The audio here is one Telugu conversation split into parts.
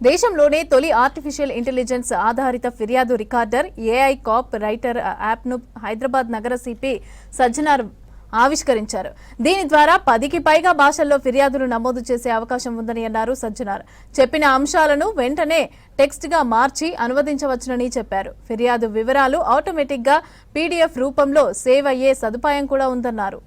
దేశంలోనే తొలి ఆర్టిఫిషియల్ ఇంటెలిజెన్స్ ఆధారిత ఫిర్యాదు రికార్డర్ ఏఐ కాప్ రైటర్ యాప్ను హైదరాబాద్ నగర సిపి సజ్జనార్ ఆవిష్కరించారు. దీని ద్వారా 10కి పైగా భాషల్లో ఫిర్యాదులు నమోదు చేసే అవకాశం ఉందని అన్నారు సజ్జనార్. చెప్పిన అంశాలను వెంటనే టెక్స్ట్గా మార్చి అనువదించవచ్చునని చెప్పారు. ఫిర్యాదు వివరాలు ఆటోమేటిక్గా పీడీఎఫ్ రూపంలో సేవ్ అయ్యే సదుపాయం కూడా ఉందన్నారు.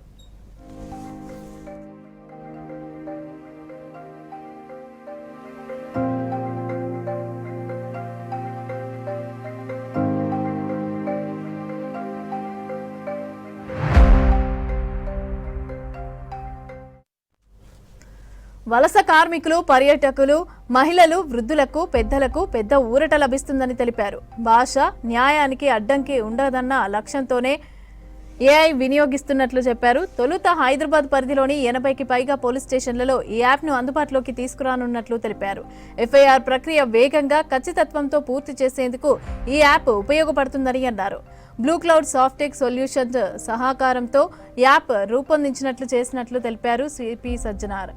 వలస కార్మికులు, పర్యాటకులు, మహిళలు, వృద్ధులకు, పెద్దలకు పెద్ద ఊరట లభిస్తుందని తెలిపారు. భాష, న్యాయానికి అడ్డంకి ఉండదన్న లక్ష్యంతోనే ఏఐ వినియోగిస్తున్నట్లు చెప్పారు. తొలుత హైదరాబాద్ పరిధిలోని 80కి పైగా పోలీస్ స్టేషన్లలో ఈ యాప్ను అందుబాటులోకి తీసుకురానున్నట్లు తెలిపారు. ఎఫ్ఐఆర్ ప్రక్రియ వేగంగా, ఖచ్చితత్వంతో పూర్తి చేసేందుకు ఈ యాప్ ఉపయోగపడుతుందని అన్నారు. బ్లూ క్లౌడ్ సాఫ్టెక్ సొల్యూషన్స్ సహకారంతో యాప్ రూపొందించినట్లు తెలిపారు సిపి సజ్జనార్.